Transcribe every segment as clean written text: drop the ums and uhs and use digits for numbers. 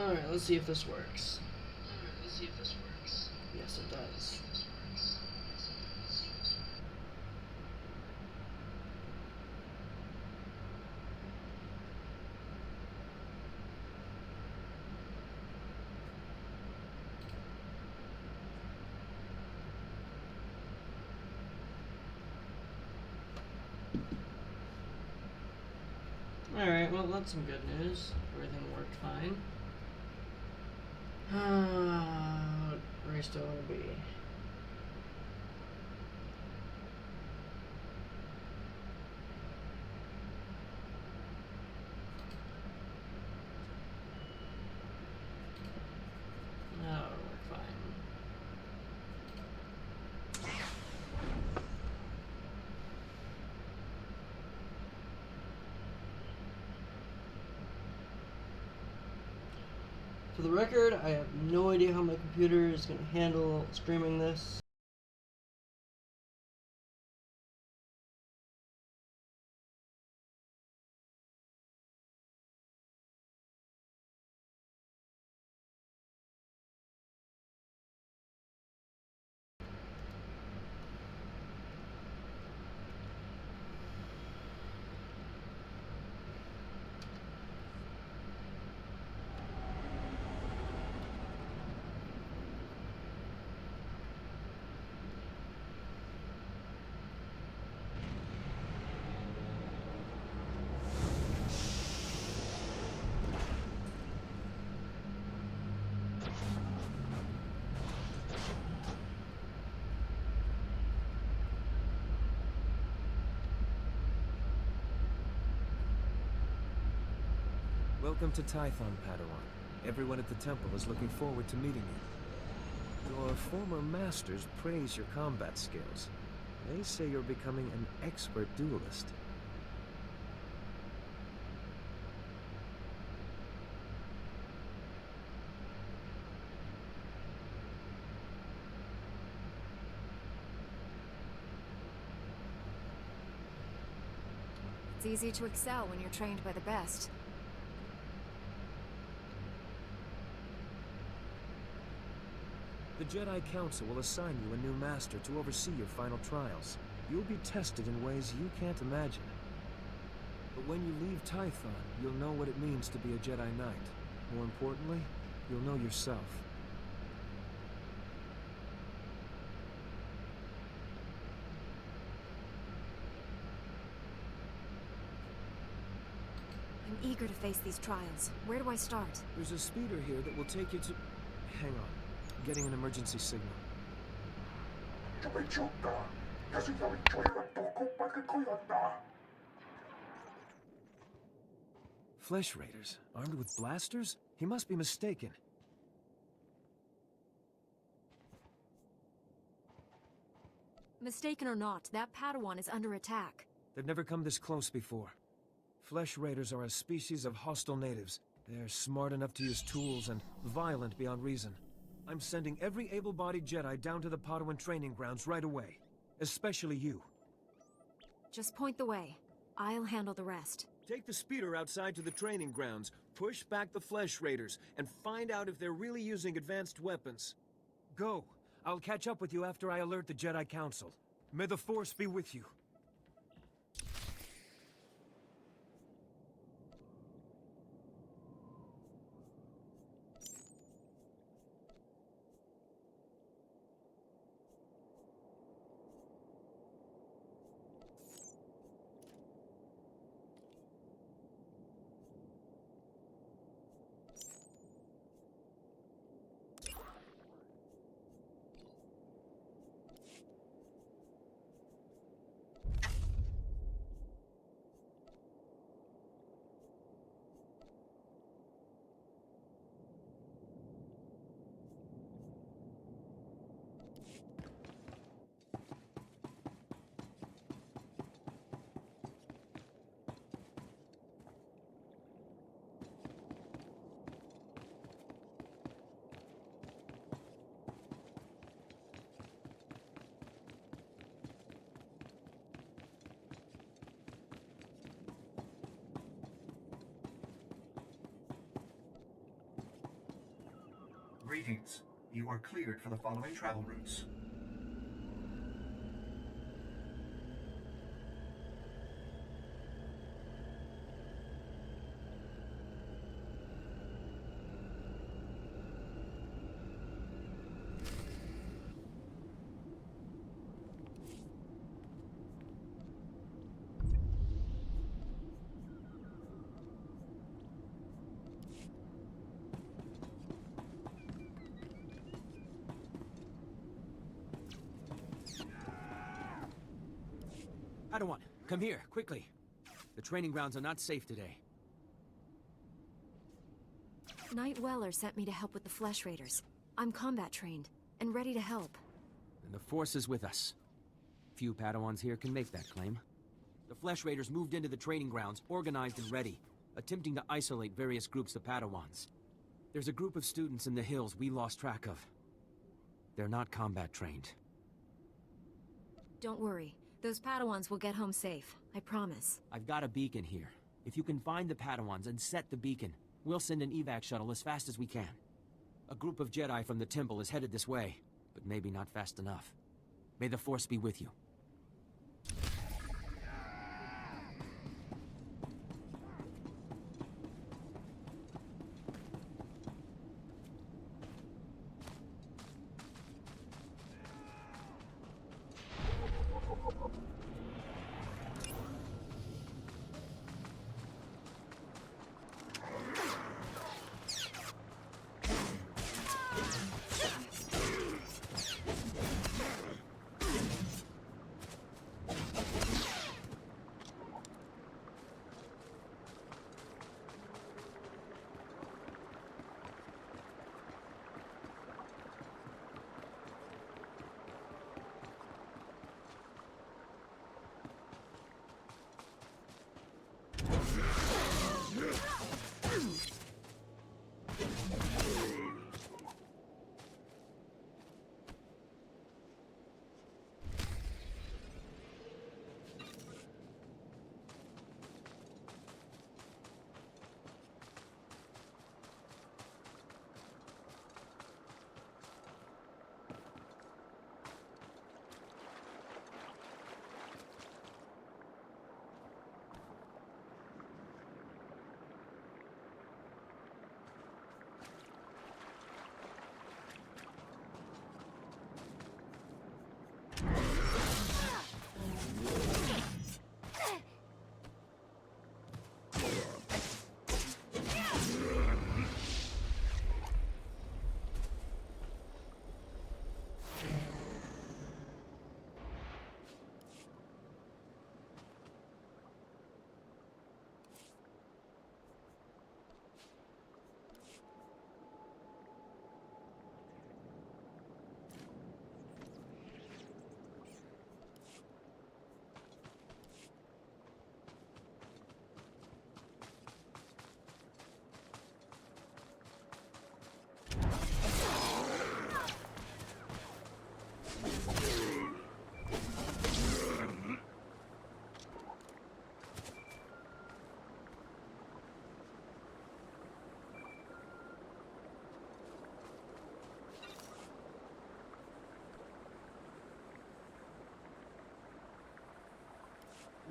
Alright, let's see if this works. Yes, it does. Alright, well, that's some good news. Everything worked fine. What race do I want to be? That'll work fine. For the record, I have no idea how my computer is going to handle streaming this. Welcome to Tython, Padawan. Everyone at the temple is looking forward to meeting you. Your former masters praise your combat skills. They say you're becoming an expert duelist. It's easy to excel when you're trained by the best. The Jedi Council will assign you a new master to oversee your final trials. You'll be tested in ways you can't imagine. But when you leave Tython, you'll know what it means to be a Jedi Knight. More importantly, you'll know yourself. I'm eager to face these trials. Where do I start? There's a speeder here that will take you to... Hang on. Getting an emergency signal. Flesh Raiders? Armed with blasters? He must be mistaken. Mistaken or not, that Padawan is under attack. They've never come this close before. Flesh Raiders are a species of hostile natives. They're smart enough to use tools and violent beyond reason. I'm sending every able-bodied Jedi down to the Padawan training grounds right away. Especially you. Just point the way. I'll handle the rest. Take the speeder outside to the training grounds, push back the Flesh Raiders, and find out if they're really using advanced weapons. Go. I'll catch up with you after I alert the Jedi Council. May the Force be with you. Greetings. You are cleared for the following travel routes. Padawan, come here, quickly. The training grounds are not safe today. Knight Weller sent me to help with the Flesh Raiders. I'm combat trained, and ready to help. And the Force is with us. Few Padawans here can make that claim. The Flesh Raiders moved into the training grounds, organized and ready, attempting to isolate various groups of Padawans. There's a group of students in the hills we lost track of. They're not combat trained. Don't worry. Those Padawans will get home safe. I promise. I've got a beacon here. If you can find the Padawans and set the beacon, we'll send an evac shuttle as fast as we can. A group of Jedi from the temple is headed this way, but maybe not fast enough. May the Force be with you.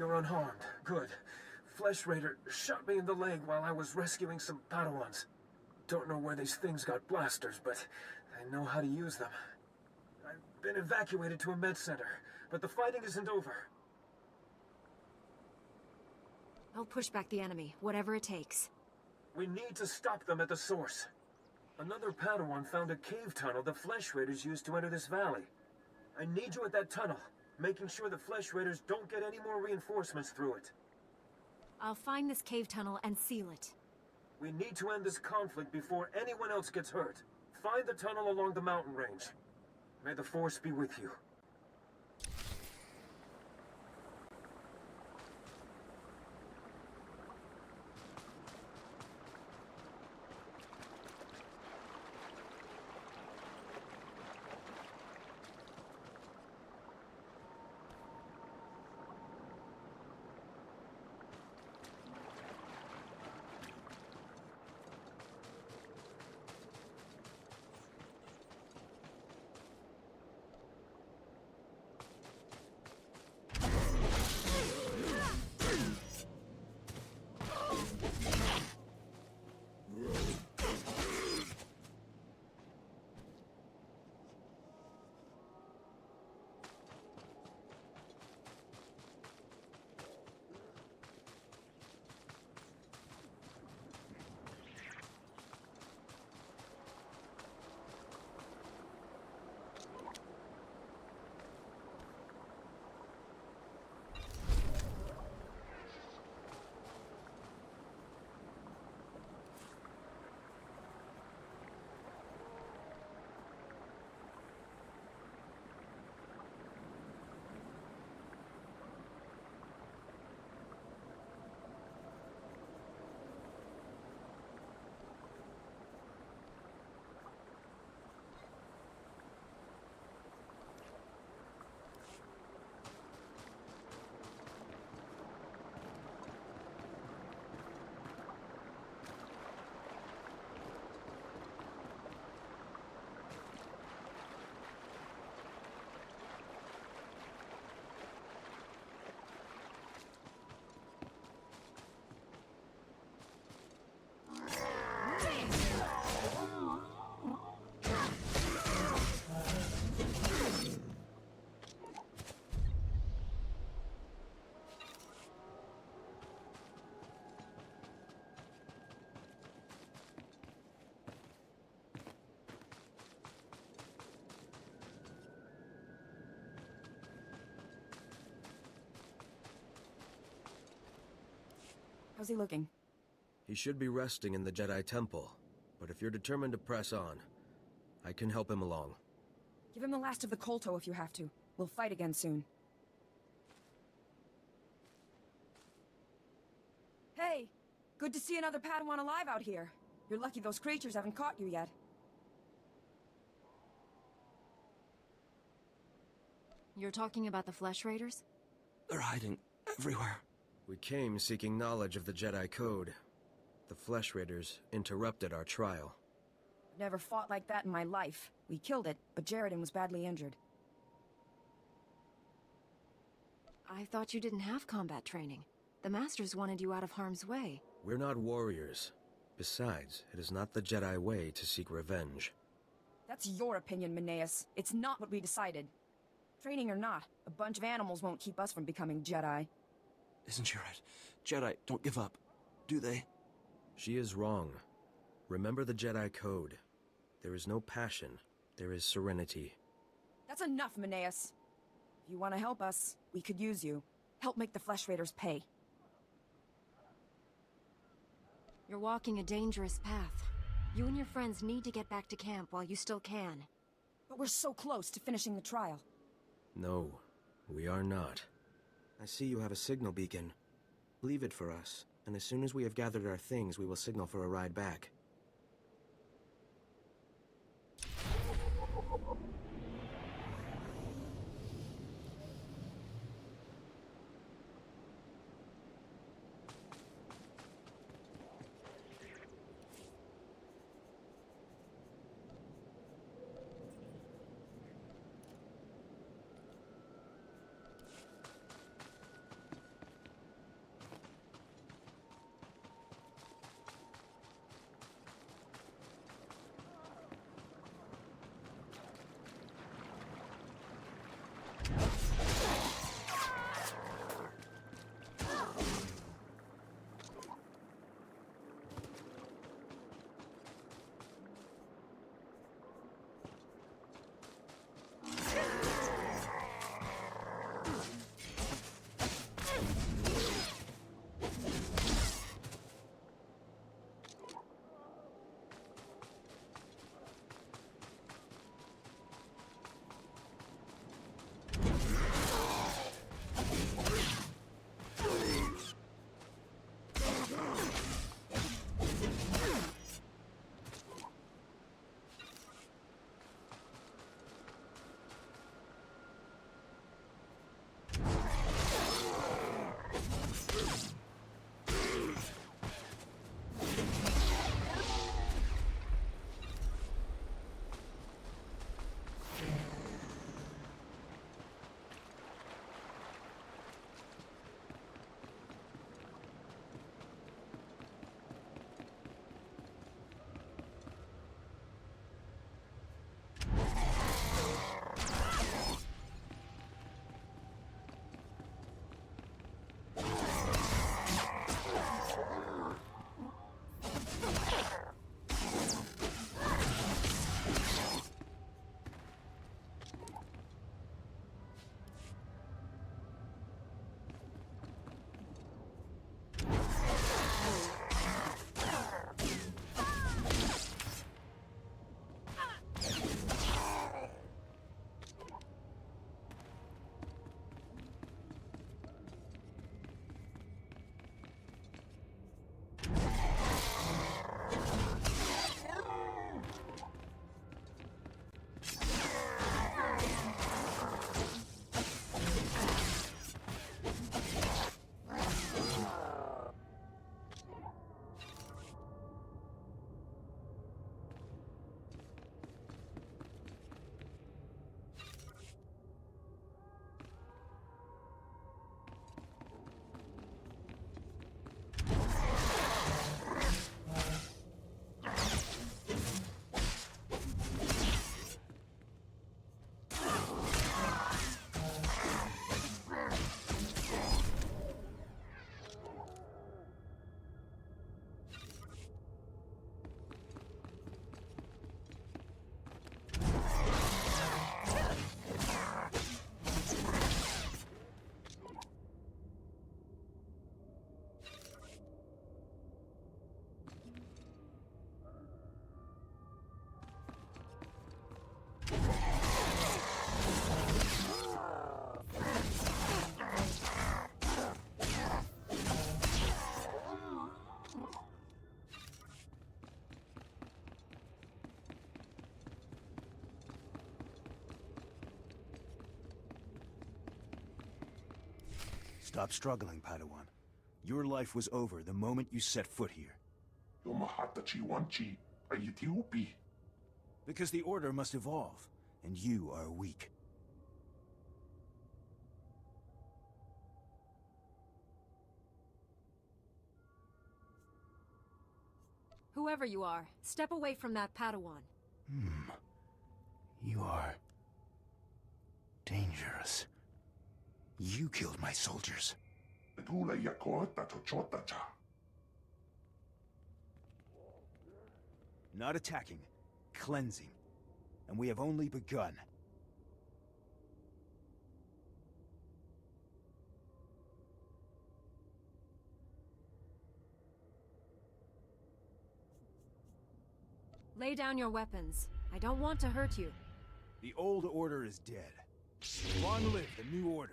You're unharmed. Good. Flesh Raider shot me in the leg while I was rescuing some Padawans. Don't know where these things got blasters, but I know how to use them. I've been evacuated to a med center, but the fighting isn't over. I'll push back the enemy, whatever it takes. We need to stop them at the source. Another Padawan found a cave tunnel the Flesh Raiders used to enter this valley. I need you at that tunnel, making sure the Flesh Raiders don't get any more reinforcements through it. I'll find this cave tunnel and seal it. We need to end this conflict before anyone else gets hurt. Find the tunnel along the mountain range. May the Force be with you. How's he looking? He should be resting in the Jedi Temple, but if you're determined to press on, I can help him along. Give him the last of the Kolto if you have to. We'll fight again soon. Hey! Good to see another Padawan alive out here. You're lucky those creatures haven't caught you yet. You're talking about the Flesh Raiders? They're hiding everywhere. We came seeking knowledge of the Jedi Code. The Flesh Raiders interrupted our trial. Never fought like that in my life. We killed it, but Jaredin was badly injured. I thought you didn't have combat training. The Masters wanted you out of harm's way. We're not warriors. Besides, it is not the Jedi way to seek revenge. That's your opinion, Meneus. It's not what we decided. Training or not, a bunch of animals won't keep us from becoming Jedi. Isn't she right? Jedi don't give up, do they? She is wrong. Remember the Jedi Code. There is no passion. There is serenity. That's enough, Meneus. If you want to help us, we could use you. Help make the Flesh Raiders pay. You're walking a dangerous path. You and your friends need to get back to camp while you still can. But we're so close to finishing the trial. No, we are not. I see you have a signal beacon. Leave it for us, and as soon as we have gathered our things, we will signal for a ride back. Stop struggling, Padawan. Your life was over the moment you set foot here. Because the Order must evolve, and you are weak. Whoever you are, step away from that Padawan. You are... dangerous. You killed my soldiers. Not attacking, cleansing. And we have only begun. Lay down your weapons. I don't want to hurt you. The old order is dead. Long live the new order.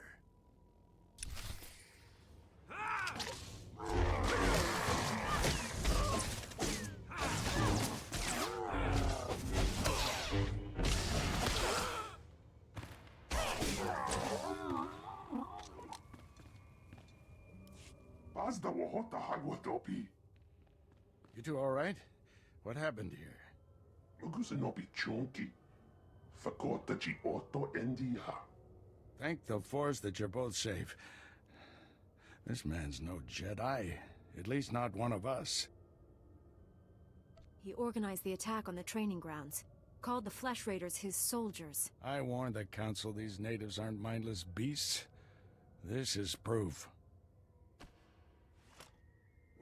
You two all right? What happened here? Thank the Force that you're both safe. This man's no Jedi. At least not one of us. He organized the attack on the training grounds. Called the Flesh Raiders his soldiers. I warned the Council these natives aren't mindless beasts. This is proof.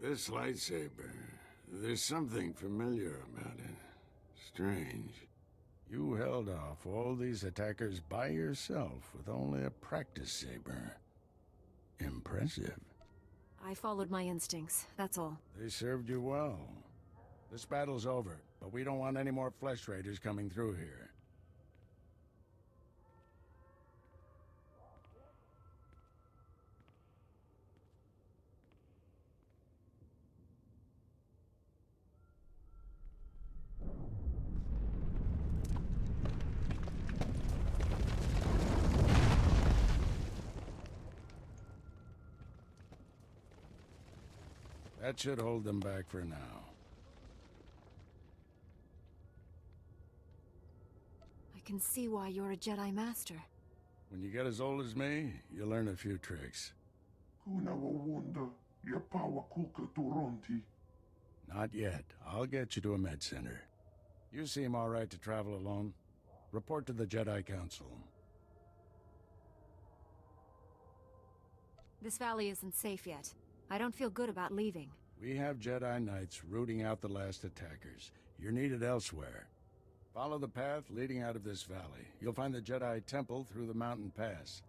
This lightsaber, there's something familiar about it. Strange. You held off all these attackers by yourself with only a practice saber. Impressive. I followed my instincts, that's all. They served you well. This battle's over, but we don't want any more Flesh Raiders coming through here. That should hold them back for now. I can see why you're a Jedi Master. When you get as old as me, you'll learn a few tricks. Not yet. I'll get you to a med center. You seem all right to travel alone. Report to the Jedi Council. This valley isn't safe yet. I don't feel good about leaving. We have Jedi Knights rooting out the last attackers. You're needed elsewhere. Follow the path leading out of this valley. You'll find the Jedi Temple through the mountain pass.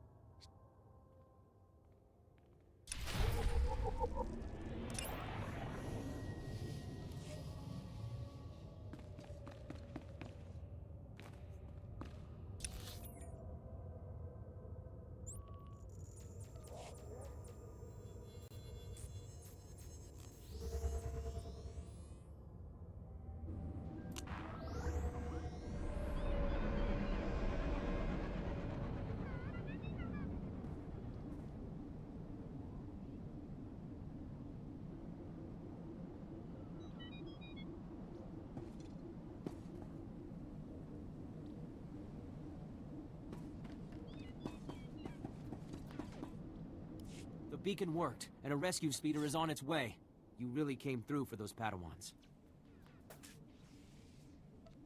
The beacon worked, and a rescue speeder is on its way. You really came through for those Padawans.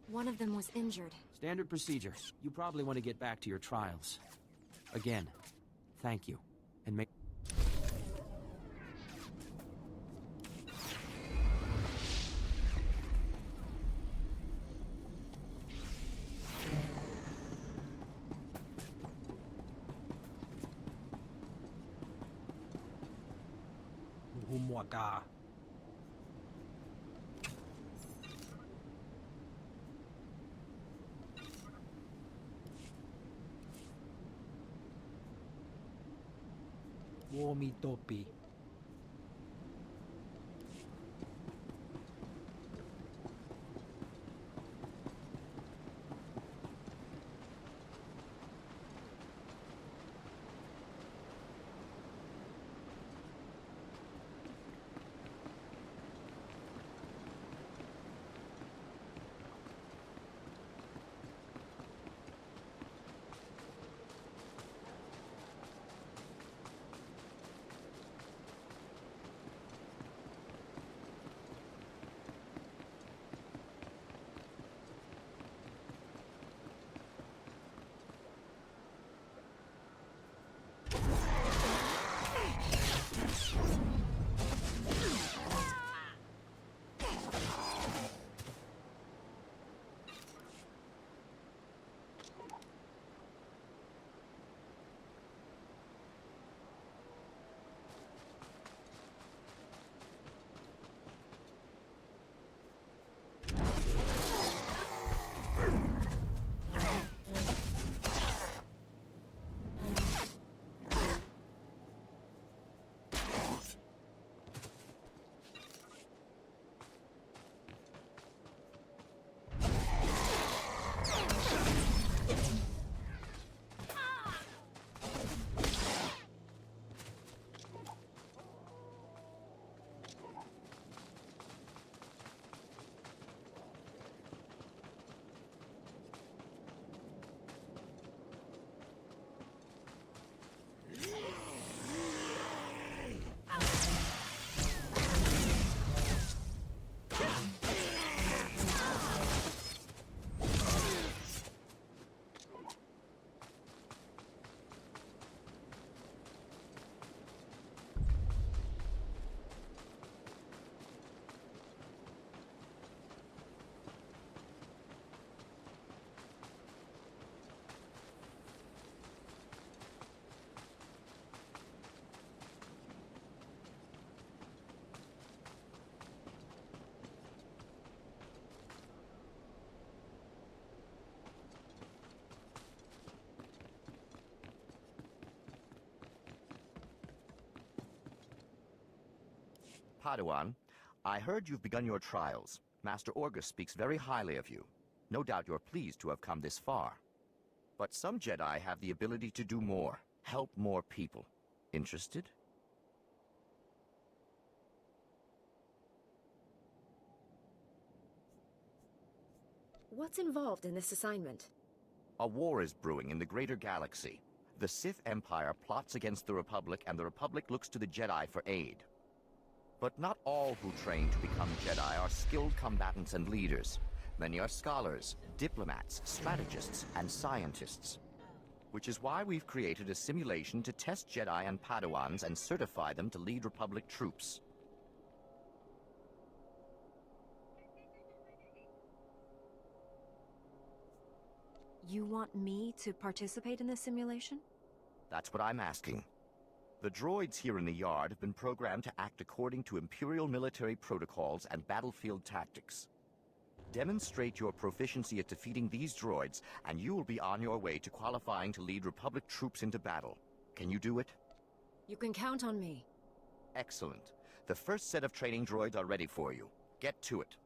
One of them was injured. Standard procedure. You probably want to get back to your trials. Again, thank you. And make... Humwaka. Womitopi. Padawan, I heard you've begun your trials. Master Orgus speaks very highly of you. No doubt you're pleased to have come this far. But some Jedi have the ability to do more, help more people. Interested? What's involved in this assignment? A war is brewing in the greater galaxy. The Sith Empire plots against the Republic, and the Republic looks to the Jedi for aid. But not all who train to become Jedi are skilled combatants and leaders. Many are scholars, diplomats, strategists, and scientists. Which is why we've created a simulation to test Jedi and Padawans and certify them to lead Republic troops. You want me to participate in this simulation? That's what I'm asking. The droids here in the yard have been programmed to act according to Imperial military protocols and battlefield tactics. Demonstrate your proficiency at defeating these droids, and you will be on your way to qualifying to lead Republic troops into battle. Can you do it? You can count on me. Excellent. The first set of training droids are ready for you. Get to it.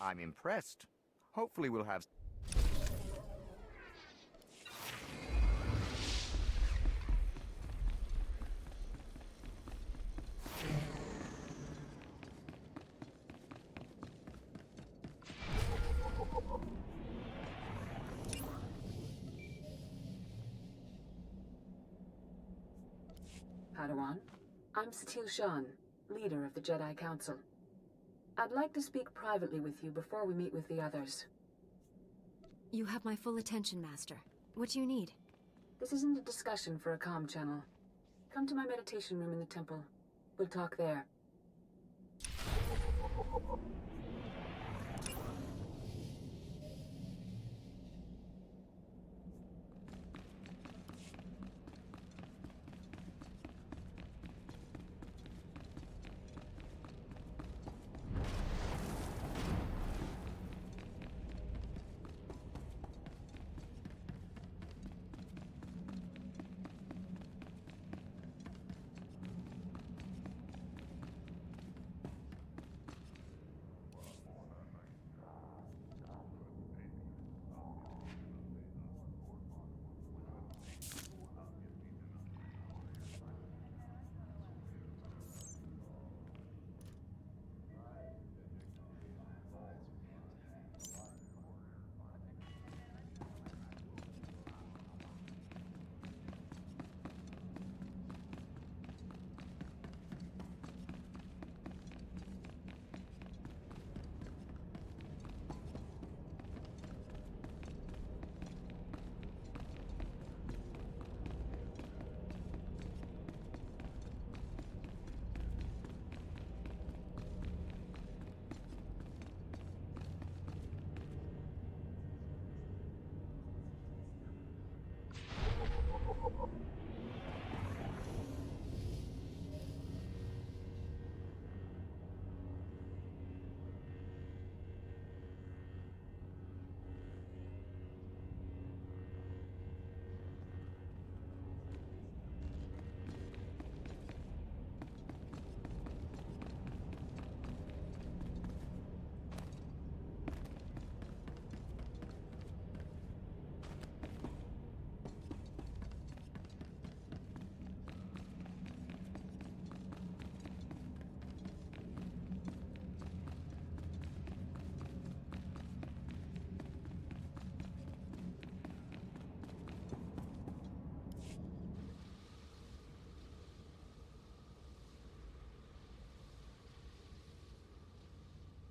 I'm impressed. Hopefully we'll have... Padawan, I'm SWTOR, leader of the Jedi Council. I'd like to speak privately with you before we meet with the others. You have my full attention, Master. What do you need? This isn't a discussion for a comm channel. Come to my meditation room in the temple. We'll talk there.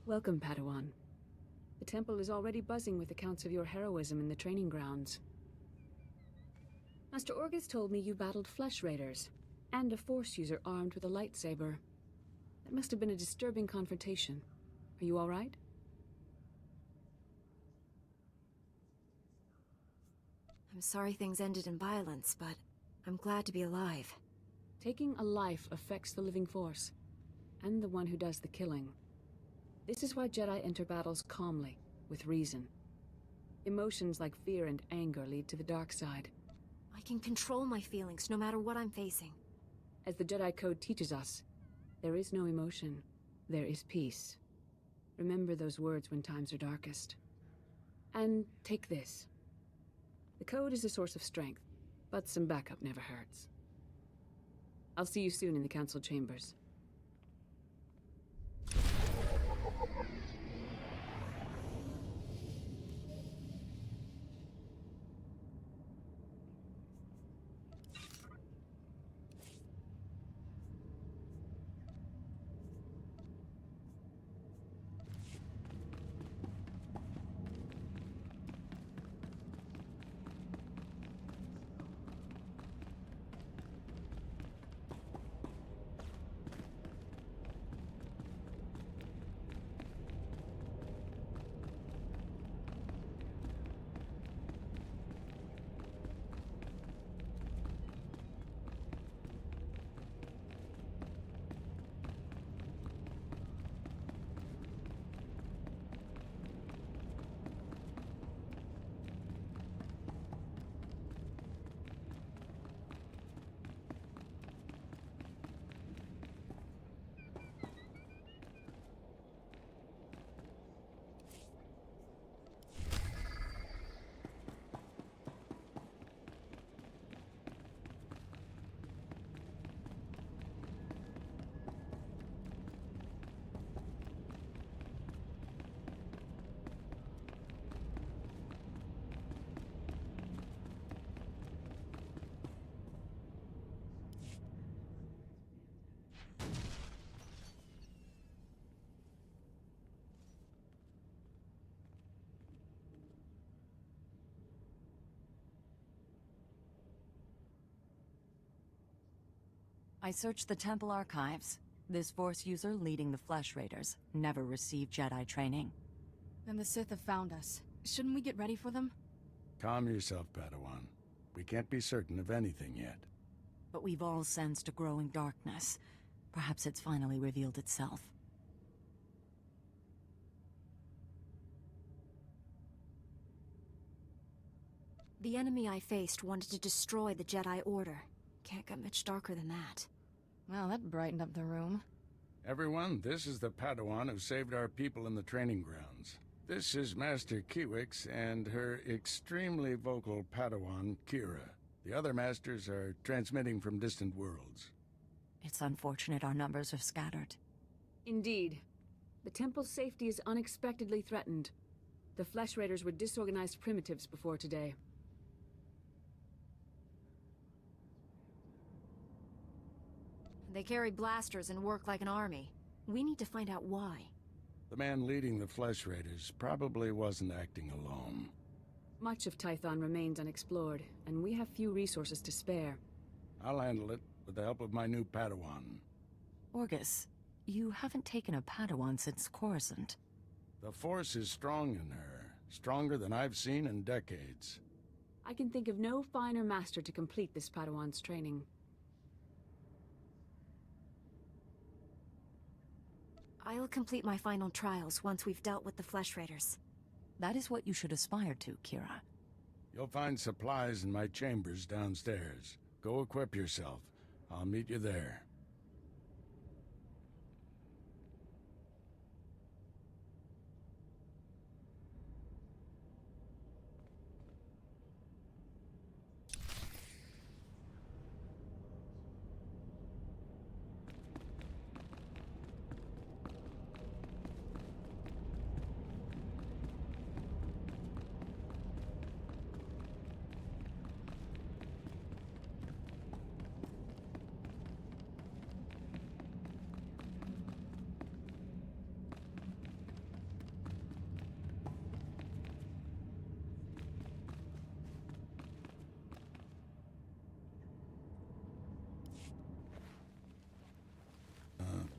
Welcome, Padawan. The temple is already buzzing with accounts of your heroism in the training grounds. Master Orgus told me you battled flesh raiders, and a Force user armed with a lightsaber. That must have been a disturbing confrontation. Are you all right? I'm sorry things ended in violence, but I'm glad to be alive. Taking a life affects the living Force, and the one who does the killing. This is why Jedi enter battles calmly, with reason. Emotions like fear and anger lead to the dark side. I can control my feelings no matter what I'm facing. As the Jedi Code teaches us, there is no emotion, there is peace. Remember those words when times are darkest. And take this. The Code is a source of strength, but some backup never hurts. I'll see you soon in the Council chambers. I searched the temple archives. This Force user leading the Flesh Raiders never received Jedi training. Then the Sith have found us. Shouldn't we get ready for them? Calm yourself, Padawan. We can't be certain of anything yet. But we've all sensed a growing darkness. Perhaps it's finally revealed itself. The enemy I faced wanted to destroy the Jedi Order. Can't get much darker than that. Well, that brightened up the room. Everyone, this is the Padawan who saved our people in the training grounds. This is Master Kiwix and her extremely vocal Padawan, Kira. The other masters are transmitting from distant worlds. It's unfortunate our numbers are scattered. Indeed. The temple's safety is unexpectedly threatened. The Flesh Raiders were disorganized primitives before today. They carry blasters and work like an army. We need to find out why. The man leading the Flesh Raiders probably wasn't acting alone. Much of Tython remains unexplored, and we have few resources to spare. I'll handle it with the help of my new Padawan. Orgus, you haven't taken a Padawan since Coruscant. The Force is strong in her. Stronger than I've seen in decades. I can think of no finer master to complete this Padawan's training. I'll complete my final trials once we've dealt with the Flesh Raiders. That is what you should aspire to, Kira. You'll find supplies in my chambers downstairs. Go equip yourself. I'll meet you there.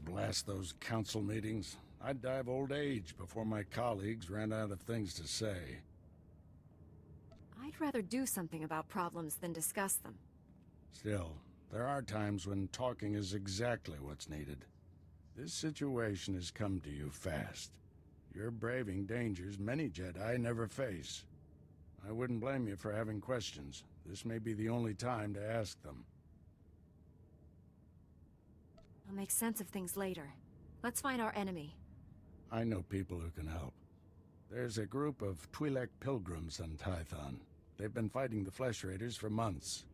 Blast those council meetings. I'd die of old age before my colleagues ran out of things to say. I'd rather do something about problems than discuss them. Still, there are times when talking is exactly what's needed. This situation has come to you fast. You're braving dangers many Jedi never face. I wouldn't blame you for having questions. This may be the only time to ask them. I'll make sense of things later. Let's find our enemy. I know people who can help. There's a group of Twi'lek pilgrims on Tython. They've been fighting the Flesh Raiders for months.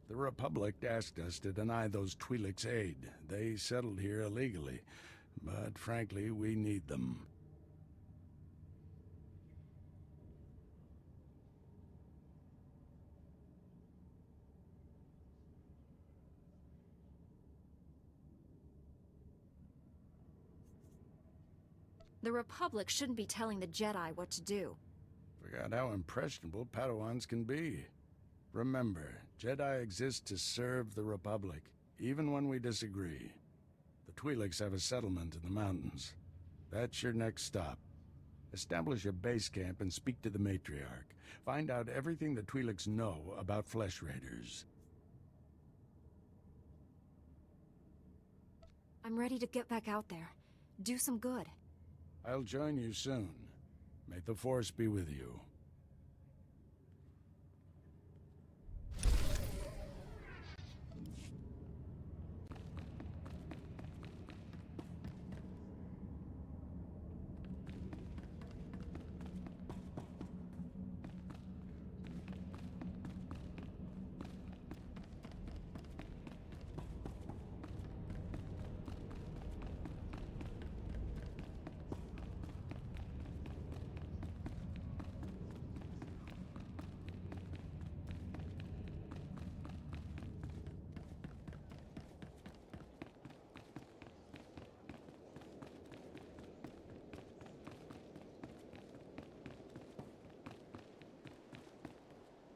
The Republic asked us to deny those Twi'leks aid. They settled here illegally, but frankly, we need them. The Republic shouldn't be telling the Jedi what to do. Forgot how impressionable Padawans can be. Remember, Jedi exist to serve the Republic, even when we disagree. The Twi'leks have a settlement in the mountains. That's your next stop. Establish a base camp and speak to the Matriarch. Find out everything the Twi'leks know about Flesh Raiders. I'm ready to get back out there. Do some good. I'll join you soon. May the Force be with you.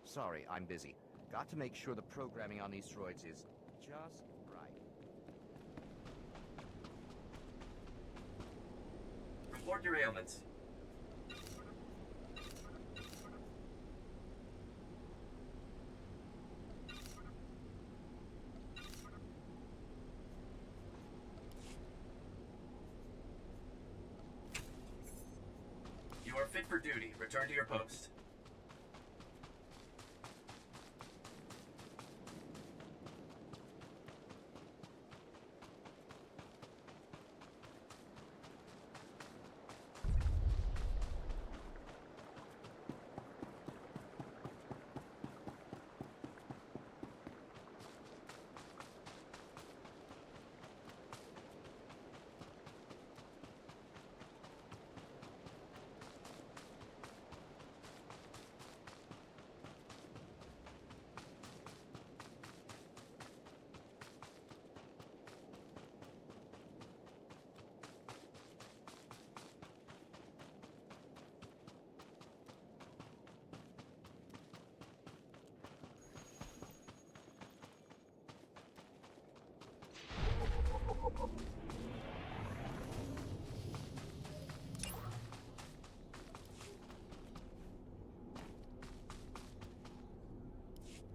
Sorry, I'm busy. Got to make sure the programming on these droids is just right. Report your ailments. You are fit for duty. Return to your post.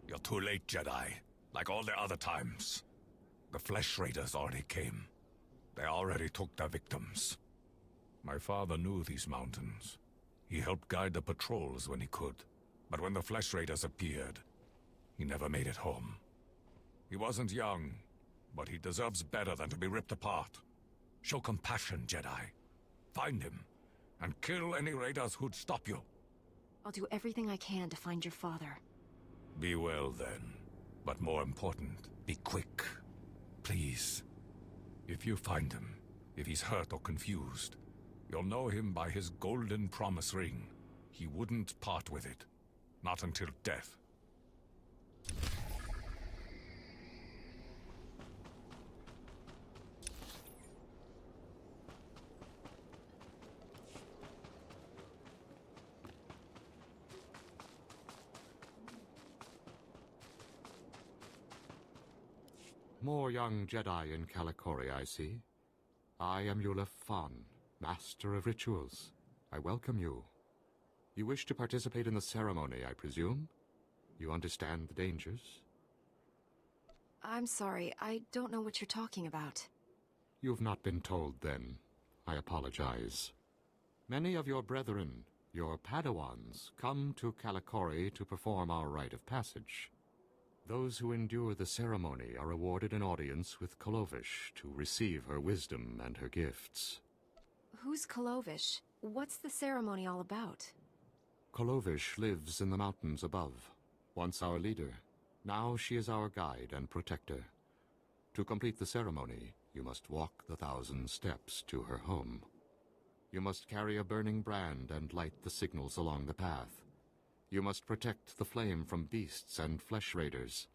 You're too late, Jedi. Like all the other times. The Flesh Raiders already came. They already took their victims. My father knew these mountains. He helped guide the patrols when he could. But when the Flesh Raiders appeared, he never made it home. He wasn't young, but he deserves better than to be ripped apart. Show compassion, Jedi. Find him, and kill any raiders who'd stop you. I'll do everything I can to find your father. Be well, then. But more important, be quick. Please. If you find him, if he's hurt or confused, you'll know him by his golden promise ring. He wouldn't part with it. Not until death. More young Jedi in Kalikori, I see. I am Yulef Fan, Master of Rituals. I welcome you. You wish to participate in the ceremony, I presume? You understand the dangers? I'm sorry, I don't know what you're talking about. You've not been told, then. I apologize. Many of your brethren, your Padawans, come to Kalikori to perform our rite of passage. Those who endure the ceremony are awarded an audience with Kolovish to receive her wisdom and her gifts. Who's Kolovish? What's the ceremony all about? Kolovish lives in the mountains above. Once our leader, now she is our guide and protector. To complete the ceremony, you must walk the 1,000 steps to her home. You must carry a burning brand and light the signals along the path. You must protect the flame from beasts and flesh raiders.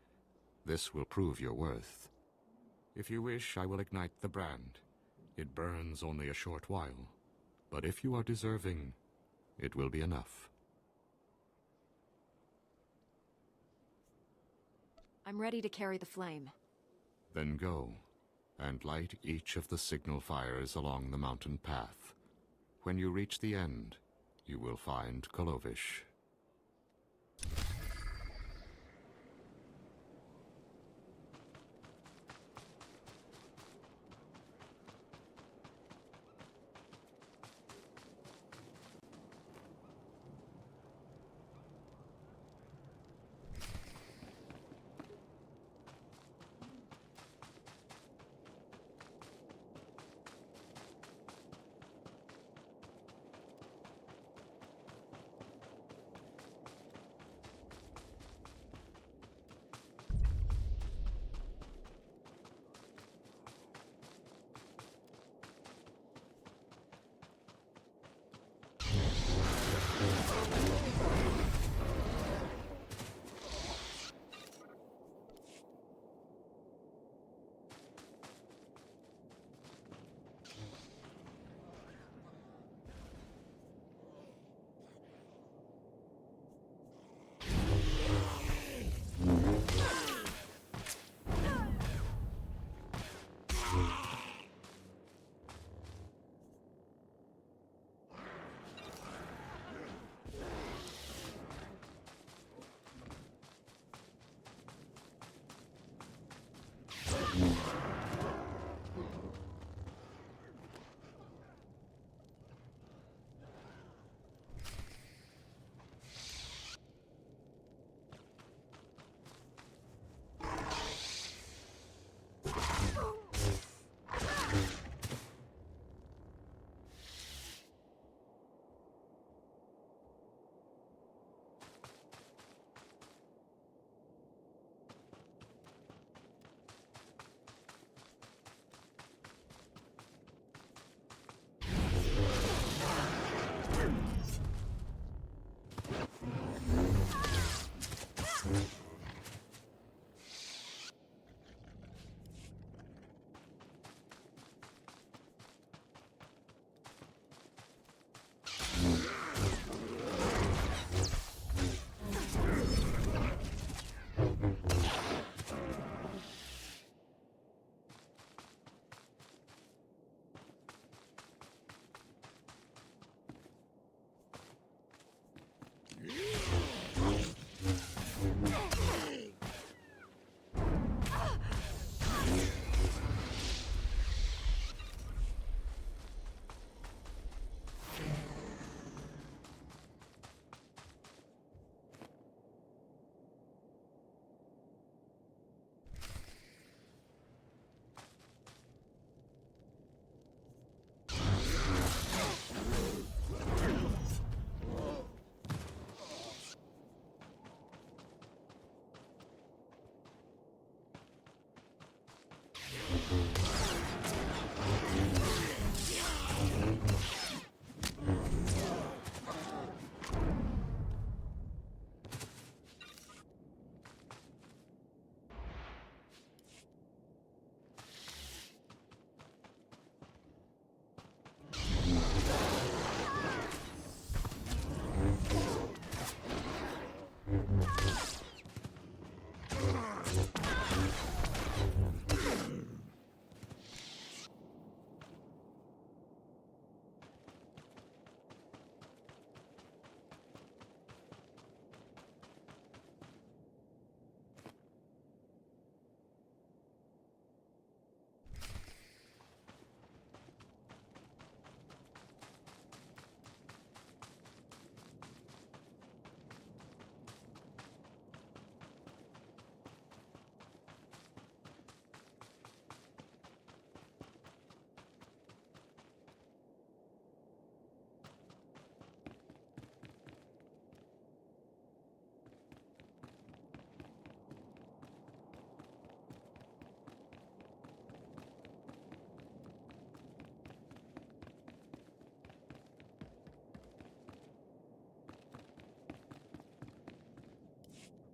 This will prove your worth. If you wish, I will ignite the brand. It burns only a short while, but if you are deserving, it will be enough. I'm ready to carry the flame. Then go, and light each of the signal fires along the mountain path. When you reach the end, you will find Kolovish.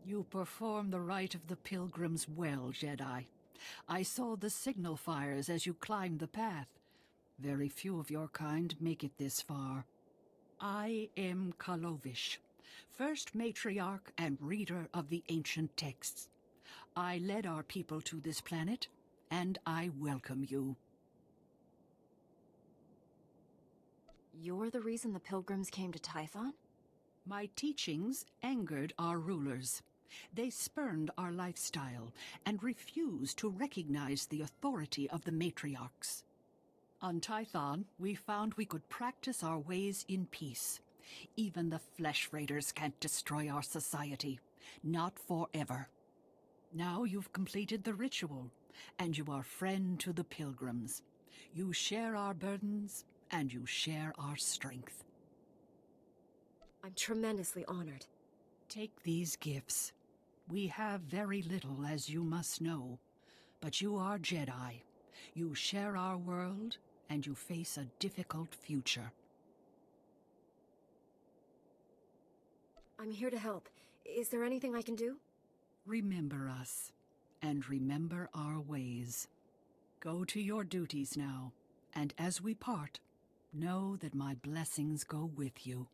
You perform the rite of the pilgrims well, Jedi. I saw the signal fires as you climbed the path. Very few of your kind make it this far. I am Kalovish, first matriarch and reader of the ancient texts. I led our people to this planet, and I welcome you. You're the reason the pilgrims came to Tython? My teachings angered our rulers. They spurned our lifestyle and refused to recognize the authority of the matriarchs. On Tython, we found we could practice our ways in peace. Even the Flesh Raiders can't destroy our society. Not forever. Now you've completed the ritual, and you are friend to the pilgrims. You share our burdens, and you share our strength. I'm tremendously honored. Take these gifts. We have very little, as you must know. But you are Jedi. You share our world, and you face a difficult future. I'm here to help. Is there anything I can do? Remember us, and remember our ways. Go to your duties now, and as we part, know that my blessings go with you.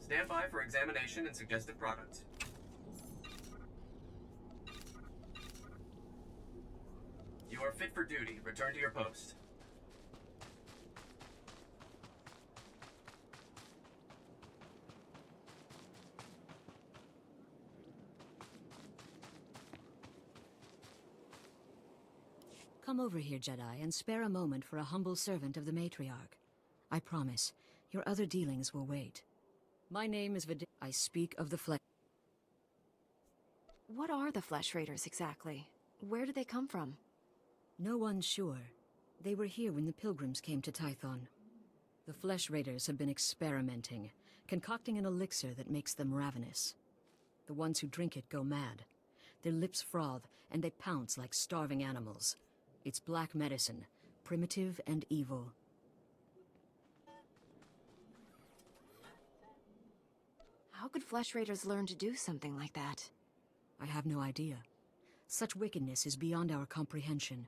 Stand by for examination and suggested products. You are fit for duty. Return to your post. Come over here, Jedi, and spare a moment for a humble servant of the Matriarch. I promise, your other dealings will wait. My name is I speak of the Flesh... What are the Flesh Raiders exactly? Where did they come from? No one's sure. They were here when the Pilgrims came to Tython. The Flesh Raiders have been experimenting, concocting an elixir that makes them ravenous. The ones who drink it go mad. Their lips froth, and they pounce like starving animals. It's black medicine, primitive and evil. How could Flesh Raiders learn to do something like that? I have no idea. Such wickedness is beyond our comprehension.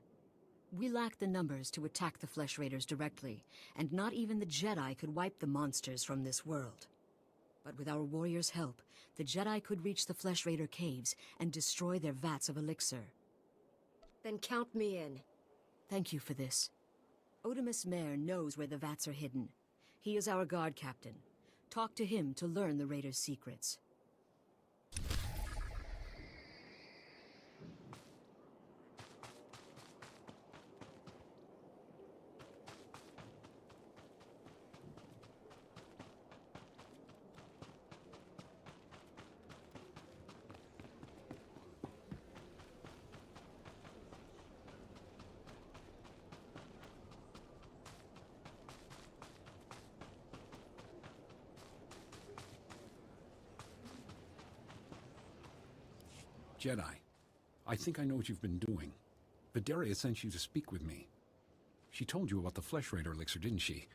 We lack the numbers to attack the Flesh Raiders directly, and not even the Jedi could wipe the monsters from this world. But with our warriors' help, the Jedi could reach the Flesh Raider caves and destroy their vats of elixir. Then count me in. Thank you for this. Otimus Mare knows where the vats are hidden. He is our guard captain. Talk to him to learn the Raiders' secrets. Jedi, I think I know what you've been doing. Vidaria sent you to speak with me. She told you about the Flesh Raider elixir, didn't she?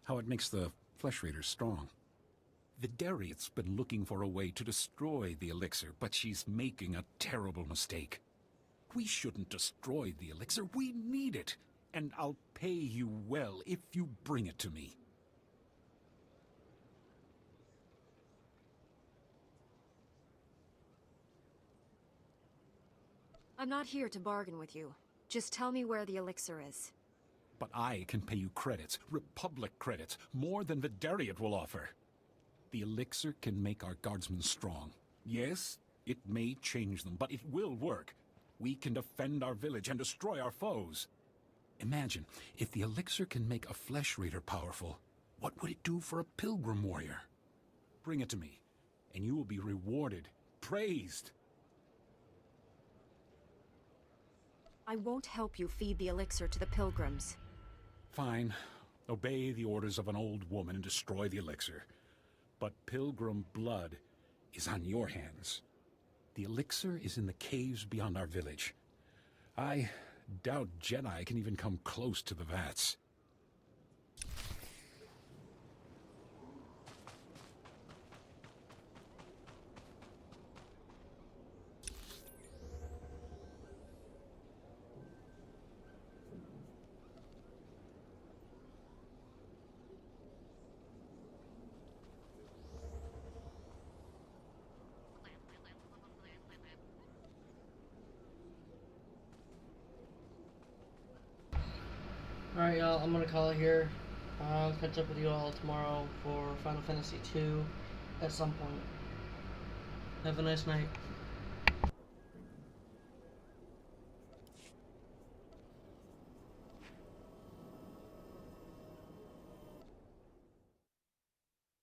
How it makes the Flesh Raiders strong. Vidaria's been looking for a way to destroy the elixir, but she's making a terrible mistake. We shouldn't destroy the elixir, we need it! And I'll pay you well if you bring it to me. I'm not here to bargain with you. Just tell me where the elixir is. But I can pay you credits, Republic credits, more than Vidariat will offer. The elixir can make our guardsmen strong. Yes, it may change them, but it will work. We can defend our village and destroy our foes. Imagine, if the elixir can make a Flesh Raider powerful, what would it do for a Pilgrim warrior? Bring it to me, and you will be rewarded, praised. I won't help you feed the elixir to the pilgrims. Fine. Obey the orders of an old woman and destroy the elixir. But Pilgrim blood is on your hands. The elixir is in the caves beyond our village. I doubt Jedi can even come close to the vats. Alright, y'all, I'm gonna call it here. I'll catch up with you all tomorrow for Final Fantasy II at some point. Have a nice night.